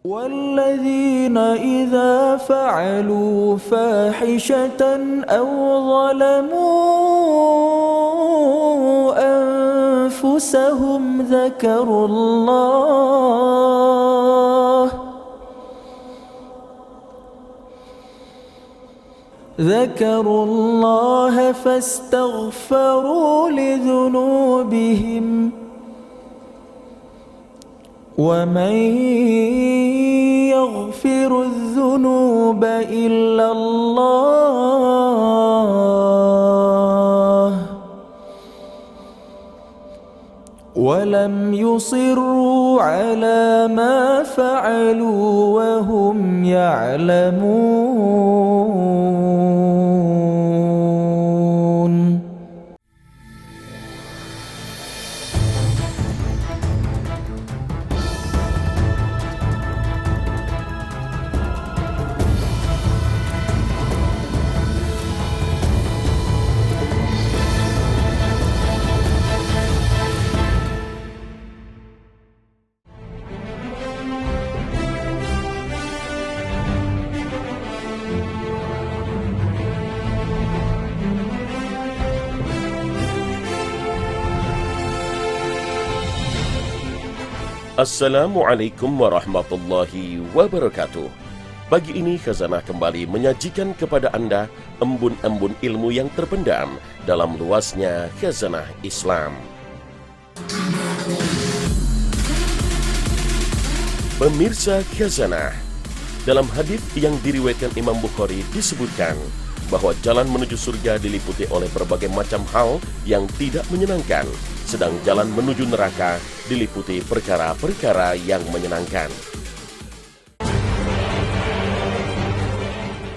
والذين إذا فعلوا فاحشة أو ظلموا أنفسهم ذكروا الله فاستغفروا لذنوبهم ومن يغفر الذنوب إلا الله ولم يصروا على ما فعلوا وهم يعلمون. Assalamualaikum warahmatullahi wabarakatuh. Pagi ini Khazanah kembali menyajikan kepada Anda embun-embun ilmu yang terpendam dalam luasnya Khazanah Islam. Pemirsa Khazanah, dalam hadis yang diriwayatkan Imam Bukhari disebutkan bahwa jalan menuju surga diliputi oleh berbagai macam hal yang tidak menyenangkan, sedang jalan menuju neraka diliputi perkara-perkara yang menyenangkan.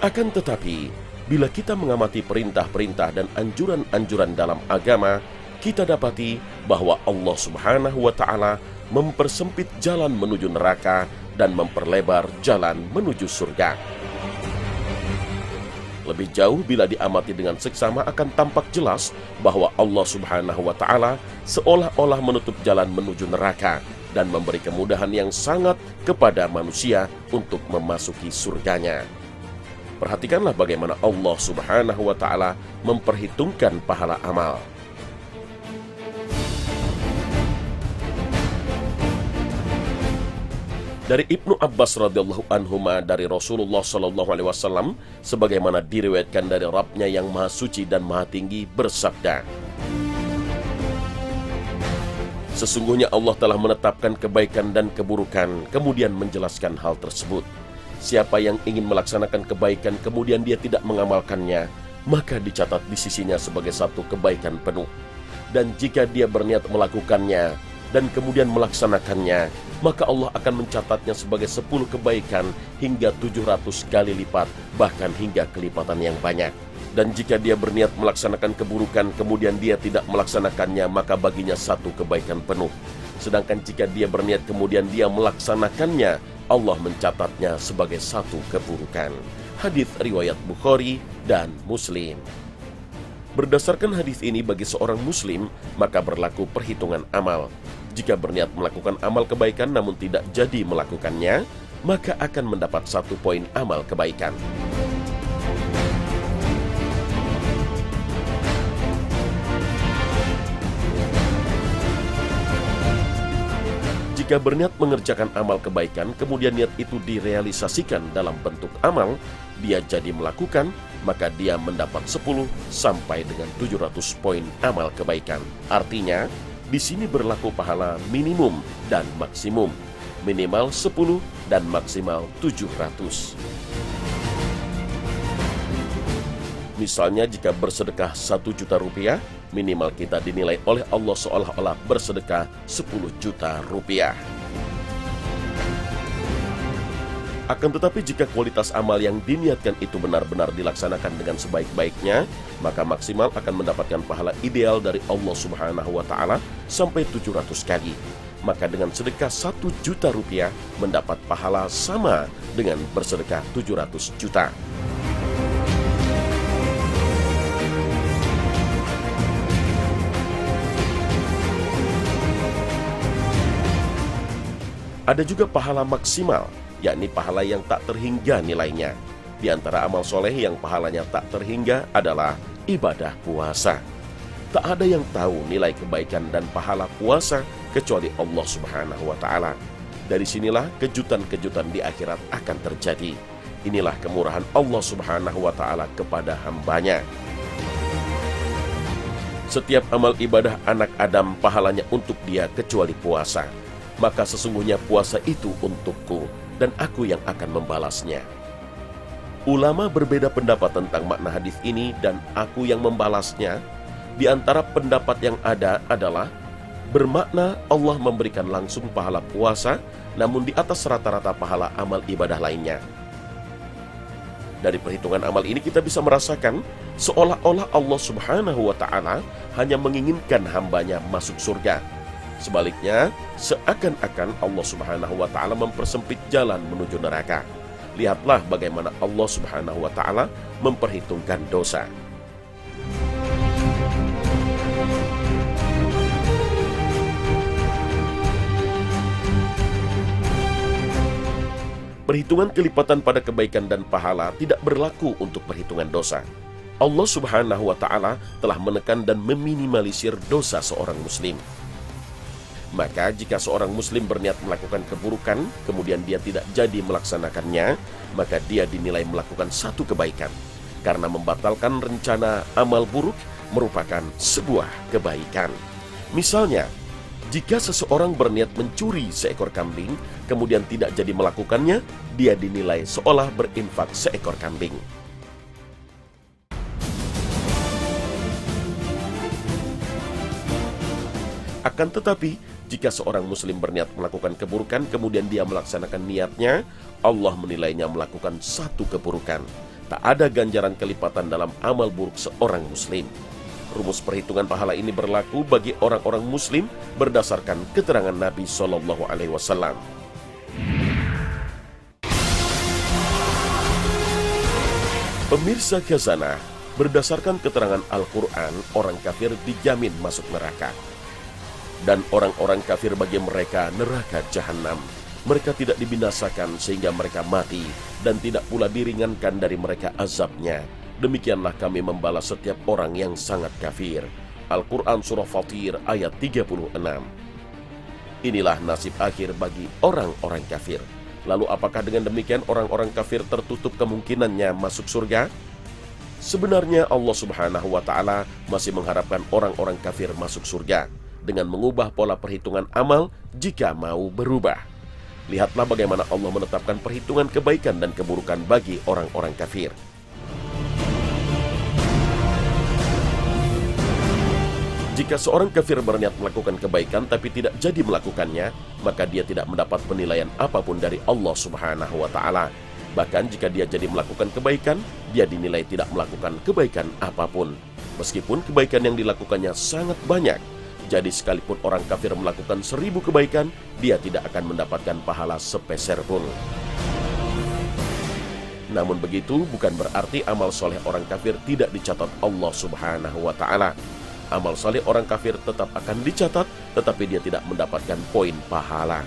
Akan tetapi, bila kita mengamati perintah-perintah dan anjuran-anjuran dalam agama, kita dapati bahwa Allah Subhanahu wa Ta'ala mempersempit jalan menuju neraka dan memperlebar jalan menuju surga. Lebih jauh bila diamati dengan seksama akan tampak jelas bahwa Allah Subhanahu wa Ta'ala seolah-olah menutup jalan menuju neraka dan memberi kemudahan yang sangat kepada manusia untuk memasuki surganya. Perhatikanlah bagaimana Allah Subhanahu wa Ta'ala memperhitungkan pahala amal. Dari Ibnu Abbas radhiyallahu anhuma dari Rasulullah sallallahu alaihi wasallam sebagaimana diriwayatkan dari Rabb-Nya yang Maha Suci dan Maha Tinggi bersabda, sesungguhnya Allah telah menetapkan kebaikan dan keburukan kemudian menjelaskan hal tersebut. Siapa yang ingin melaksanakan kebaikan kemudian dia tidak mengamalkannya, maka dicatat di sisinya sebagai satu kebaikan penuh. Dan jika dia berniat melakukannya dan kemudian melaksanakannya, maka Allah akan mencatatnya sebagai 10 kebaikan hingga 700 kali lipat, bahkan hingga kelipatan yang banyak. Dan jika dia berniat melaksanakan keburukan, kemudian dia tidak melaksanakannya, maka baginya 1 kebaikan penuh. Sedangkan jika dia berniat kemudian dia melaksanakannya, Allah mencatatnya sebagai 1 keburukan. Hadits riwayat Bukhari dan Muslim. Berdasarkan hadis ini bagi seorang muslim, maka berlaku perhitungan amal. Jika berniat melakukan amal kebaikan namun tidak jadi melakukannya, maka akan mendapat 1 poin amal kebaikan. Jika berniat mengerjakan amal kebaikan, kemudian niat itu direalisasikan dalam bentuk amal, dia jadi melakukan, maka dia mendapat 10 sampai dengan 700 poin amal kebaikan. Artinya, di sini berlaku pahala minimum dan maksimum, minimal 10 dan maksimal 700. Misalnya jika bersedekah 1 juta rupiah, minimal kita dinilai oleh Allah seolah-olah bersedekah 10 juta rupiah. Akan tetapi jika kualitas amal yang diniatkan itu benar-benar dilaksanakan dengan sebaik-baiknya, maka maksimal akan mendapatkan pahala ideal dari Allah Subhanahu wa Ta'ala sampai 700 kali. Maka dengan sedekah 1 juta rupiah mendapat pahala sama dengan bersedekah 700 juta. Ada juga pahala maksimal. yakni pahala yang tak terhingga nilainya. Di antara amal soleh yang pahalanya tak terhingga adalah ibadah puasa. Tak ada yang tahu nilai kebaikan dan pahala puasa kecuali Allah Subhanahu wa Ta'ala. Dari sinilah kejutan-kejutan di akhirat akan terjadi. Inilah kemurahan Allah Subhanahu wa Ta'ala kepada hambanya. Setiap amal ibadah anak Adam pahalanya untuk dia kecuali puasa. Maka sesungguhnya puasa itu untukku dan aku yang akan membalasnya. Ulama berbeda pendapat tentang makna hadis ini dan aku yang membalasnya. Di antara pendapat yang ada adalah bermakna Allah memberikan langsung pahala puasa, namun di atas rata-rata pahala amal ibadah lainnya. Dari perhitungan amal ini kita bisa merasakan seolah-olah Allah Subhanahu wa Ta'ala hanya menginginkan hambanya masuk surga. Sebaliknya, seakan-akan Allah Subhanahu wa Ta'ala mempersempit jalan menuju neraka. Lihatlah bagaimana Allah Subhanahu wa Ta'ala memperhitungkan dosa. Perhitungan kelipatan pada kebaikan dan pahala tidak berlaku untuk perhitungan dosa. Allah Subhanahu wa Ta'ala telah menekan dan meminimalisir dosa seorang muslim. Maka jika seorang muslim berniat melakukan keburukan, kemudian dia tidak jadi melaksanakannya, maka dia dinilai melakukan satu kebaikan. Karena membatalkan rencana amal buruk merupakan sebuah kebaikan. Misalnya, jika seseorang berniat mencuri seekor kambing, kemudian tidak jadi melakukannya, dia dinilai seolah berinfak seekor kambing. Akan tetapi, jika seorang muslim berniat melakukan keburukan, kemudian dia melaksanakan niatnya, Allah menilainya melakukan satu keburukan. Tak ada ganjaran kelipatan dalam amal buruk seorang muslim. Rumus perhitungan pahala ini berlaku bagi orang-orang muslim berdasarkan keterangan Nabi SAW. Pemirsa Khazanah, berdasarkan keterangan Al-Quran, orang kafir dijamin masuk neraka. Dan orang-orang kafir bagi mereka neraka jahanam. Mereka tidak dibinasakan sehingga mereka mati, dan tidak pula diringankan dari mereka azabnya. Demikianlah kami membalas setiap orang yang sangat kafir. Al-Quran Surah Fatir ayat 36. Inilah nasib akhir bagi orang-orang kafir. Lalu apakah dengan demikian orang-orang kafir tertutup kemungkinannya masuk surga? Sebenarnya Allah Subhanahu wa Ta'ala masih mengharapkan orang-orang kafir masuk surga dengan mengubah pola perhitungan amal jika mau berubah. Lihatlah bagaimana Allah menetapkan perhitungan kebaikan dan keburukan bagi orang-orang kafir. Jika seorang kafir berniat melakukan kebaikan tapi tidak jadi melakukannya, maka dia tidak mendapat penilaian apapun dari Allah Subhanahu wa Ta'ala. Bahkan jika dia jadi melakukan kebaikan, dia dinilai tidak melakukan kebaikan apapun. Meskipun kebaikan yang dilakukannya sangat banyak. Jadi sekalipun orang kafir melakukan 1000 kebaikan, dia tidak akan mendapatkan pahala sepeser pun. Namun begitu bukan berarti amal soleh orang kafir tidak dicatat Allah Subhanahu wa Ta'ala. Amal saleh orang kafir tetap akan dicatat, tetapi dia tidak mendapatkan poin pahala.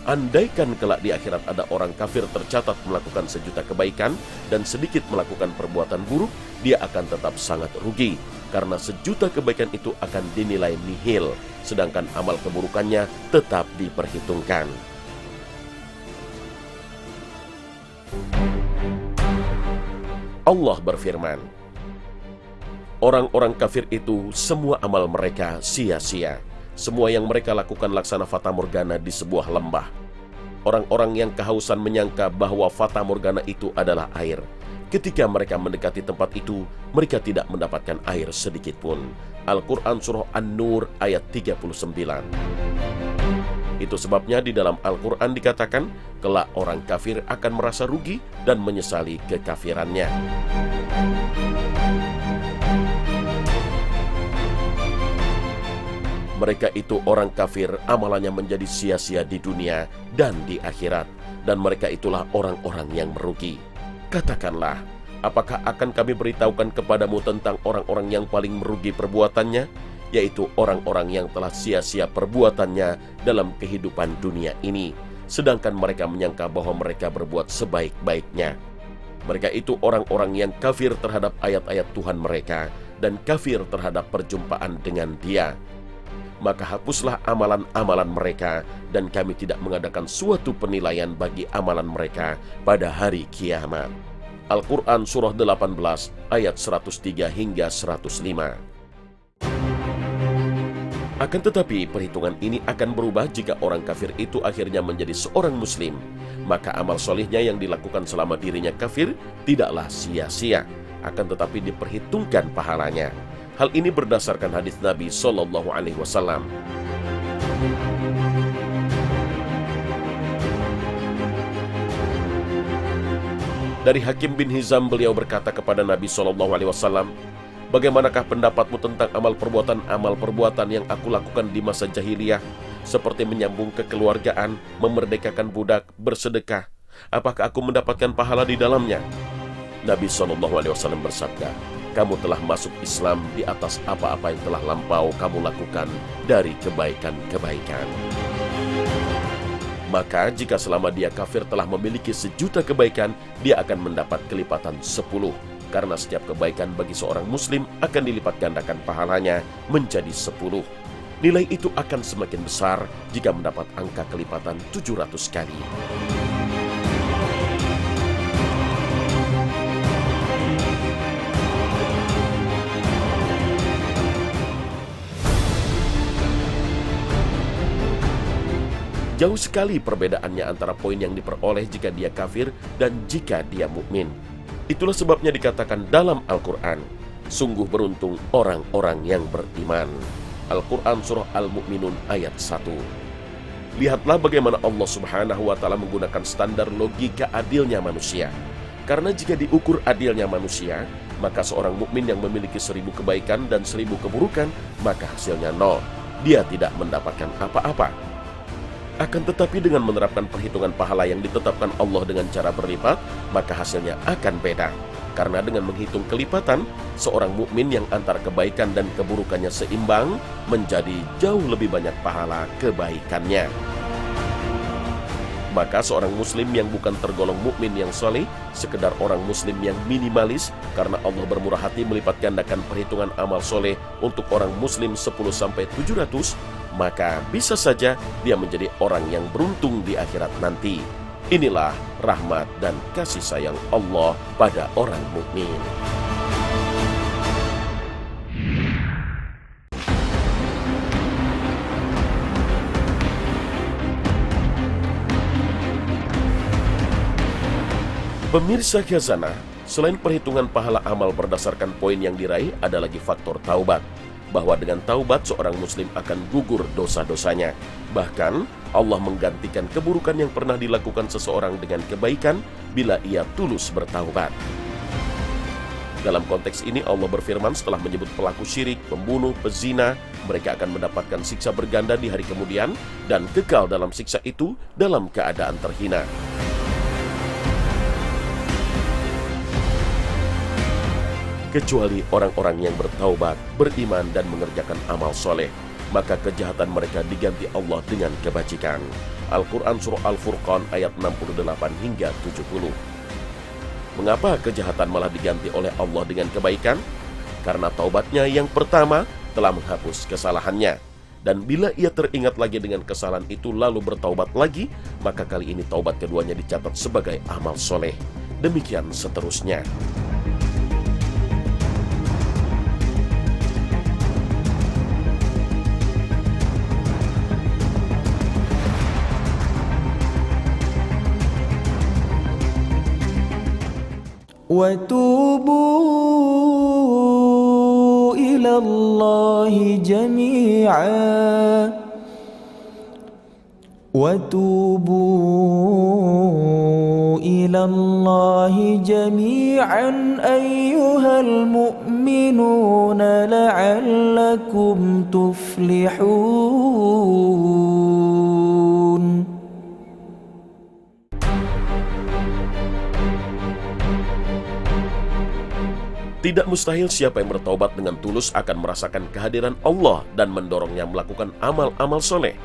Andaikan kelak di akhirat ada orang kafir tercatat melakukan 1.000.000 kebaikan dan sedikit melakukan perbuatan buruk, dia akan tetap sangat rugi, karena 1.000.000 kebaikan itu akan dinilai nihil, sedangkan amal keburukannya tetap diperhitungkan. Allah berfirman, orang-orang kafir itu semua amal mereka sia-sia. Semua yang mereka lakukan laksana fata morgana di sebuah lembah. Orang-orang yang kehausan menyangka bahwa fata morgana itu adalah air. Ketika mereka mendekati tempat itu, mereka tidak mendapatkan air sedikit pun. Al-Quran Surah An-Nur ayat 39. Itu sebabnya di dalam Al-Quran dikatakan, kelak orang kafir akan merasa rugi dan menyesali kekafirannya. Mereka itu orang kafir, amalannya menjadi sia-sia di dunia dan di akhirat. Dan mereka itulah orang-orang yang merugi. Katakanlah, apakah akan kami beritahukan kepadamu tentang orang-orang yang paling merugi perbuatannya? Yaitu orang-orang yang telah sia-sia perbuatannya dalam kehidupan dunia ini. sedangkan mereka menyangka bahwa mereka berbuat sebaik-baiknya. Mereka itu orang-orang yang kafir terhadap ayat-ayat Tuhan mereka dan kafir terhadap perjumpaan dengan Dia. Maka hapuslah amalan-amalan mereka, dan kami tidak mengadakan suatu penilaian bagi amalan mereka pada hari kiamat. Al-Quran Surah 18 ayat 103 hingga 105. Akan tetapi perhitungan ini akan berubah jika orang kafir itu akhirnya menjadi seorang muslim. Maka amal solihnya yang dilakukan selama dirinya kafir tidaklah sia-sia, akan tetapi diperhitungkan pahalanya. Hal ini berdasarkan hadis Nabi Shallallahu Alaihi Wasallam. Dari Hakim bin Hizam, beliau berkata kepada Nabi Shallallahu Alaihi Wasallam, "Bagaimanakah pendapatmu tentang amal perbuatan yang aku lakukan di masa jahiliyah, seperti menyambung kekeluargaan, memerdekakan budak, bersedekah? Apakah aku mendapatkan pahala di dalamnya?" Nabi SAW bersabda, "Kamu telah masuk Islam di atas apa-apa yang telah lampau kamu lakukan dari kebaikan-kebaikan." Maka jika selama dia kafir telah memiliki 1.000.000 kebaikan, dia akan mendapat kelipatan 10. Karena setiap kebaikan bagi seorang muslim akan dilipat gandakan pahalanya menjadi 10. Nilai itu akan semakin besar jika mendapat angka kelipatan 700 kali. Jauh sekali perbedaannya antara poin yang diperoleh jika dia kafir dan jika dia mukmin. Itulah sebabnya dikatakan dalam Al-Quran, "Sungguh beruntung orang-orang yang beriman." Al-Quran Surah Al-Mu'minun ayat 1. Lihatlah bagaimana Allah Subhanahu wa Ta'ala menggunakan standar logika adilnya manusia. Karena jika diukur adilnya manusia, maka seorang mukmin yang memiliki 1.000 kebaikan dan 1.000 keburukan, maka hasilnya 0. Dia tidak mendapatkan apa-apa. Akan tetapi dengan menerapkan perhitungan pahala yang ditetapkan Allah dengan cara berlipat, maka hasilnya akan beda. Karena dengan menghitung kelipatan, seorang mukmin yang antara kebaikan dan keburukannya seimbang menjadi jauh lebih banyak pahala kebaikannya. Maka seorang muslim yang bukan tergolong mukmin yang saleh, sekedar orang muslim yang minimalis, karena Allah bermurah hati melipat gandakan perhitungan amal soleh untuk orang muslim 10-700, maka bisa saja dia menjadi orang yang beruntung di akhirat nanti. Inilah rahmat dan kasih sayang Allah pada orang mukmin. Pemirsa Khazanah, selain perhitungan pahala amal berdasarkan poin yang diraih, ada lagi faktor taubat. Bahwa dengan taubat seorang muslim akan gugur dosa-dosanya. Bahkan Allah menggantikan keburukan yang pernah dilakukan seseorang dengan kebaikan bila ia tulus bertaubat. Dalam konteks ini Allah berfirman setelah menyebut pelaku syirik, pembunuh, pezina, mereka akan mendapatkan siksa berganda di hari kemudian dan kekal dalam siksa itu dalam keadaan terhina. Kecuali orang-orang yang bertaubat, beriman dan mengerjakan amal soleh, maka kejahatan mereka diganti Allah dengan kebajikan. Al-Quran Surah Al-Furqan ayat 68 hingga 70. Mengapa kejahatan malah diganti oleh Allah dengan kebaikan? Karena taubatnya yang pertama telah menghapus kesalahannya. Dan bila ia teringat lagi dengan kesalahan itu lalu bertaubat lagi, maka kali ini taubat keduanya dicatat sebagai amal soleh. Demikian seterusnya. وتوبوا إلى الله جميعا أيها المؤمنون لعلكم تفلحون. Tidak mustahil siapa yang bertaubat dengan tulus akan merasakan kehadiran Allah dan mendorongnya melakukan amal-amal soleh.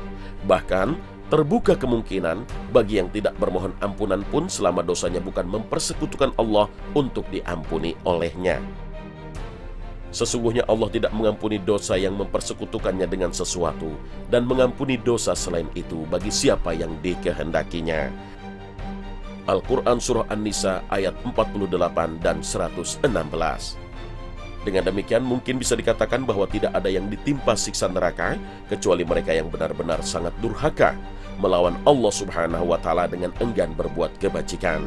Bahkan, Terbuka kemungkinan bagi yang tidak bermohon ampunan pun selama dosanya bukan mempersekutukan Allah untuk diampuni olehnya. Sesungguhnya Allah tidak mengampuni dosa yang mempersekutukannya dengan sesuatu dan mengampuni dosa selain itu bagi siapa yang dikehendakinya. Al-Quran Surah An-Nisa ayat 48 dan 116. Dengan demikian mungkin bisa dikatakan bahwa tidak ada yang ditimpa siksa neraka kecuali mereka yang benar-benar sangat durhaka melawan Allah Subhanahu wa Ta'ala dengan enggan berbuat kebajikan.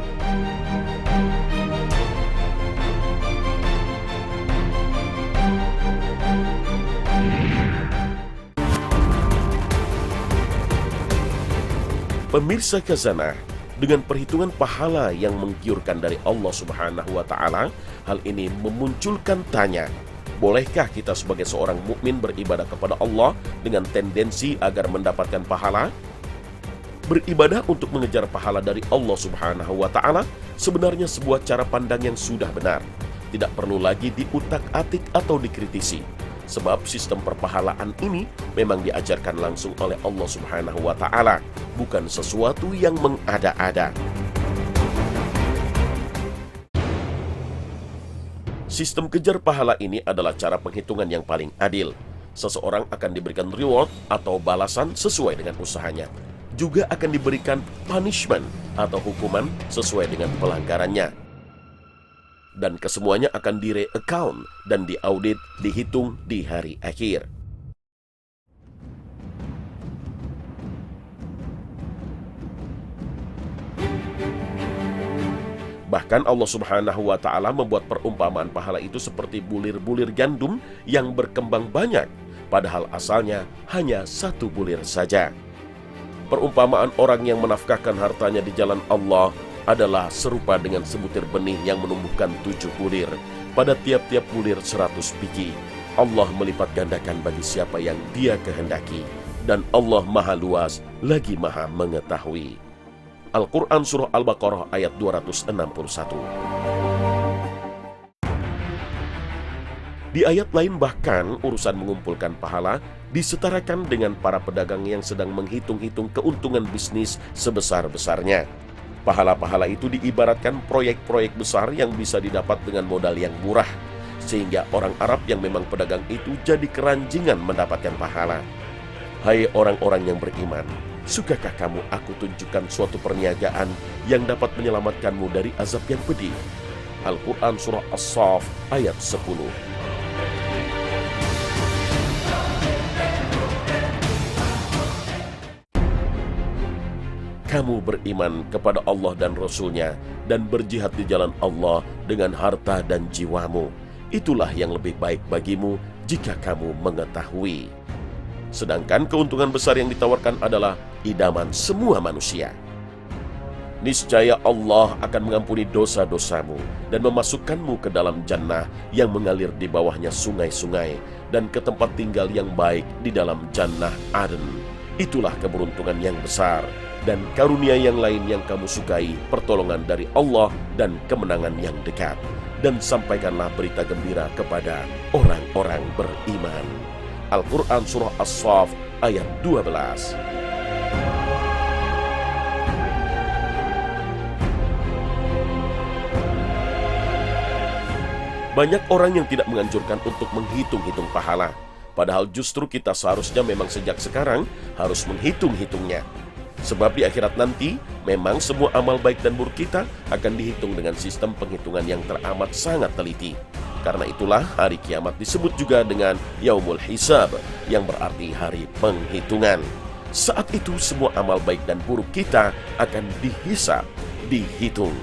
Pemirsa Khazanah, dengan perhitungan pahala yang menggiurkan dari Allah Subhanahu wa Ta'ala, hal ini memunculkan tanya, bolehkah kita sebagai seorang mukmin beribadah kepada Allah dengan tendensi agar mendapatkan pahala? Beribadah untuk mengejar pahala dari Allah Subhanahu wa Ta'ala sebenarnya sebuah cara pandang yang sudah benar. Tidak perlu lagi diutak-atik atau dikritisi. Sebab sistem perpahalaan ini memang diajarkan langsung oleh Allah Subhanahu wa Ta'ala, bukan sesuatu yang mengada-ada. Sistem kejar pahala ini adalah cara penghitungan yang paling adil. Seseorang akan diberikan reward atau balasan sesuai dengan usahanya. Juga akan diberikan punishment atau hukuman sesuai dengan pelanggarannya. Dan kesemuanya akan dire-account dan diaudit, dihitung di hari akhir. Bahkan Allah Subhanahu wa Ta'ala membuat perumpamaan pahala itu seperti bulir-bulir gandum yang berkembang banyak, padahal asalnya hanya satu bulir saja. Perumpamaan orang yang menafkahkan hartanya di jalan Allah adalah serupa dengan sebutir benih yang menumbuhkan 7 bulir. Pada tiap-tiap bulir 100 biji. Allah melipat gandakan bagi siapa yang Dia kehendaki. Dan Allah Maha Luas lagi Maha Mengetahui. Al-Quran Surah Al-Baqarah ayat 261. Di ayat lain bahkan urusan mengumpulkan pahala disetarakan dengan para pedagang yang sedang menghitung-hitung keuntungan bisnis sebesar-besarnya. Pahala-pahala itu diibaratkan proyek-proyek besar yang bisa didapat dengan modal yang murah, sehingga orang Arab yang memang pedagang itu jadi keranjingan mendapatkan pahala. Hai orang-orang yang beriman, sukakah kamu aku tunjukkan suatu perniagaan yang dapat menyelamatkanmu dari azab yang pedih? Al-Quran Surah As-Saff ayat 10. Kamu beriman kepada Allah dan Rasul-Nya dan berjihad di jalan Allah dengan harta dan jiwamu. Itulah yang lebih baik bagimu jika kamu mengetahui. Sedangkan keuntungan besar yang ditawarkan adalah idaman semua manusia. Niscaya Allah akan mengampuni dosa-dosamu dan memasukkanmu ke dalam jannah yang mengalir di bawahnya sungai-sungai dan ke tempat tinggal yang baik di dalam jannah Aden. Itulah keberuntungan yang besar dan karunia yang lain yang kamu sukai, pertolongan dari Allah dan kemenangan yang dekat. Dan sampaikanlah berita gembira kepada orang-orang beriman. Al-Quran Surah As-Saff ayat 12. Banyak orang yang tidak menganjurkan untuk menghitung-hitung pahala. Padahal justru kita seharusnya memang sejak sekarang harus menghitung-hitungnya. Sebab di akhirat nanti, memang semua amal baik dan buruk kita akan dihitung dengan sistem penghitungan yang teramat sangat teliti. Karena itulah hari kiamat disebut juga dengan Yaumul Hisab, yang berarti hari penghitungan. Saat itu semua amal baik dan buruk kita akan dihisab, dihitung.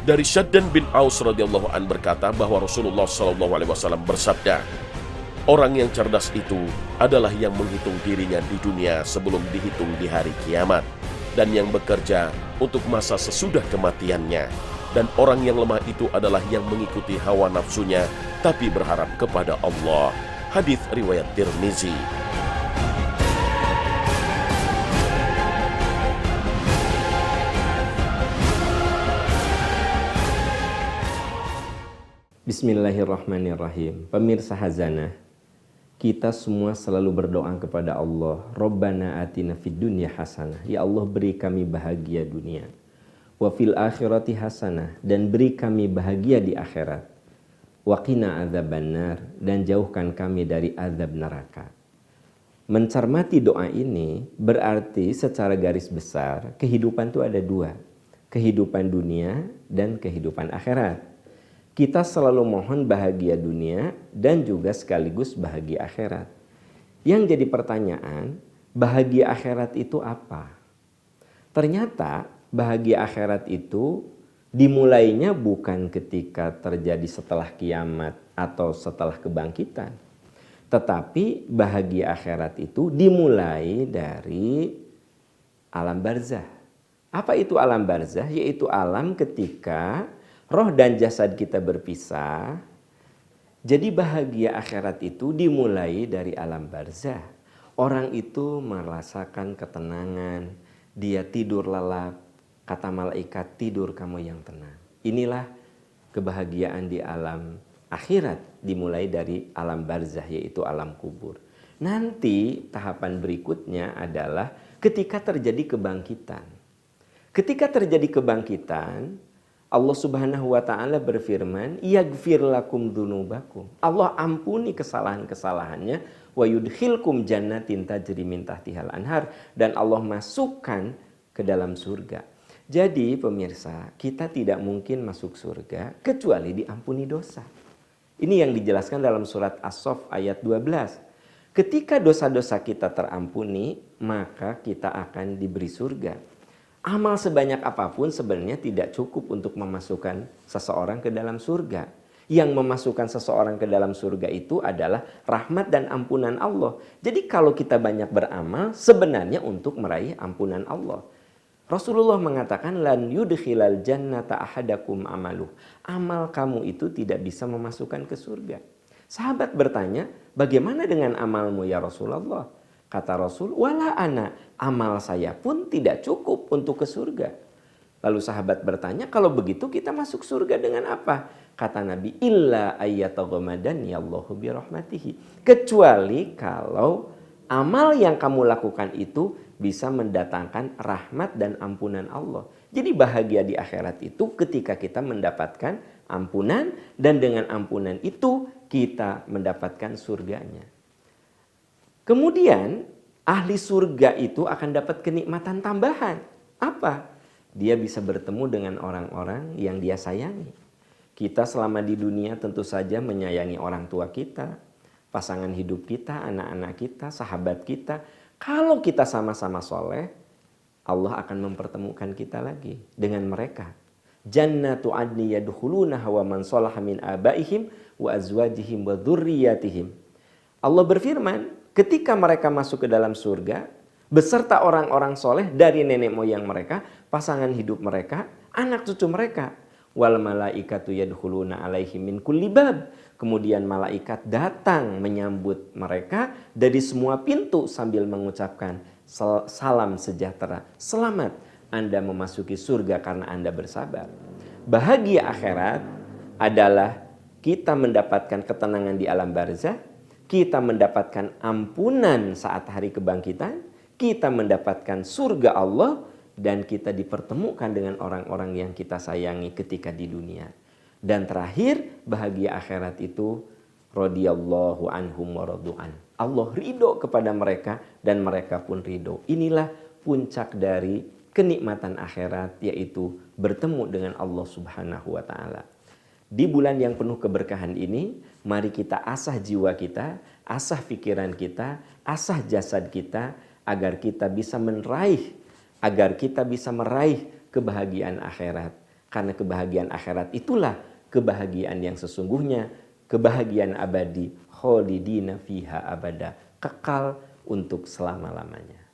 Dari Syaddan bin Aus radhiyallahu an berkata bahwa Rasulullah SAW bersabda, orang yang cerdas itu adalah yang menghitung dirinya di dunia sebelum dihitung di hari kiamat, dan yang bekerja untuk masa sesudah kematiannya. Dan orang yang lemah itu adalah yang mengikuti hawa nafsunya, tapi berharap kepada Allah. Hadits riwayat Tirmizi. Bismillahirrahmanirrahim. Pemirsa Khazanah, kita semua selalu berdoa kepada Allah, Rabbana atina fid dunya hasanah. Ya Allah, beri kami bahagia dunia. Wa fil akhirati hasanah, dan beri kami bahagia di akhirat. Wa qina adzabannar, dan jauhkan kami dari azab neraka. Mencermati doa ini berarti secara garis besar kehidupan itu ada dua. Kehidupan dunia dan kehidupan akhirat. Kita selalu mohon bahagia dunia dan juga sekaligus bahagia akhirat. Yang jadi pertanyaan, bahagia akhirat itu apa? Ternyata bahagia akhirat itu dimulainya bukan ketika terjadi setelah kiamat atau setelah kebangkitan. Tetapi bahagia akhirat itu dimulai dari alam barzah. Apa itu alam barzah? Yaitu alam ketika roh dan jasad kita berpisah. Jadi bahagia akhirat itu dimulai dari alam barzah. Orang itu merasakan ketenangan, dia tidur lelap, kata malaikat, tidur kamu yang tenang. Inilah kebahagiaan di alam akhirat, dimulai dari alam barzah, yaitu alam kubur. Nanti tahapan berikutnya adalah ketika terjadi kebangkitan. Ketika terjadi kebangkitan, Allah Subhanahu wa ta'ala berfirman, yaghfir lakum dzunubakum. Allah ampuni kesalahan-kesalahannya, wa yudkhilkum jannatin tajri min tahtihal anhar, dan Allah masukkan ke dalam surga. Jadi pemirsa, kita tidak mungkin masuk surga kecuali diampuni dosa. Ini yang dijelaskan dalam surat As-Saff ayat 12. Ketika dosa-dosa kita terampuni, maka kita akan diberi surga. Amal sebanyak apapun sebenarnya tidak cukup untuk memasukkan seseorang ke dalam surga. Yang memasukkan seseorang ke dalam surga itu adalah rahmat dan ampunan Allah. Jadi kalau kita banyak beramal, sebenarnya untuk meraih ampunan Allah. Rasulullah mengatakan, lan yudkhilal jannata ahadakum amaluh. Amal kamu itu tidak bisa memasukkan ke surga. Sahabat bertanya, bagaimana dengan amalmu ya Rasulullah? Kata Rasul, wala ana, amal saya pun tidak cukup untuk ke surga. Lalu sahabat bertanya, kalau begitu kita masuk surga dengan apa? Kata Nabi, illa ayyataghamadani Allahu bi rahmatihi. Kecuali kalau amal yang kamu lakukan itu bisa mendatangkan rahmat dan ampunan Allah. Jadi bahagia di akhirat itu ketika kita mendapatkan ampunan, dan dengan ampunan itu kita mendapatkan surganya. Kemudian ahli surga itu akan dapat kenikmatan tambahan. Apa? Dia bisa bertemu dengan orang-orang yang dia sayangi. Kita selama di dunia tentu saja menyayangi orang tua kita, pasangan hidup kita, anak-anak kita, sahabat kita. Kalau kita sama-sama soleh, Allah akan mempertemukan kita lagi dengan mereka. Jannatu adni yadkhulunaha wa man salaha min abaihim wa azwajihim wa dzurriyyatihim. Allah berfirman, ketika mereka masuk ke dalam surga, beserta orang-orang soleh dari nenek moyang mereka, pasangan hidup mereka, anak cucu mereka. Wal malaikatu yadkhuluna alaihim min kulli bab. Kemudian malaikat datang menyambut mereka dari semua pintu sambil mengucapkan salam sejahtera. Selamat, Anda memasuki surga karena Anda bersabar. Bahagia akhirat adalah kita mendapatkan ketenangan di alam barzah, kita mendapatkan ampunan saat hari kebangkitan, kita mendapatkan surga Allah, dan kita dipertemukan dengan orang-orang yang kita sayangi ketika di dunia. Dan terakhir, bahagia akhirat itu radhiyallahu anhum wa radu'an. Allah ridho kepada mereka dan mereka pun ridho. Inilah puncak dari kenikmatan akhirat, yaitu bertemu dengan Allah Subhanahu wa ta'ala. Di bulan yang penuh keberkahan ini, mari kita asah jiwa kita, asah pikiran kita, asah jasad kita, agar kita bisa meraih kebahagiaan akhirat. Karena kebahagiaan akhirat itulah kebahagiaan yang sesungguhnya, kebahagiaan abadi, kholidina fiha abada, kekal untuk selama-lamanya.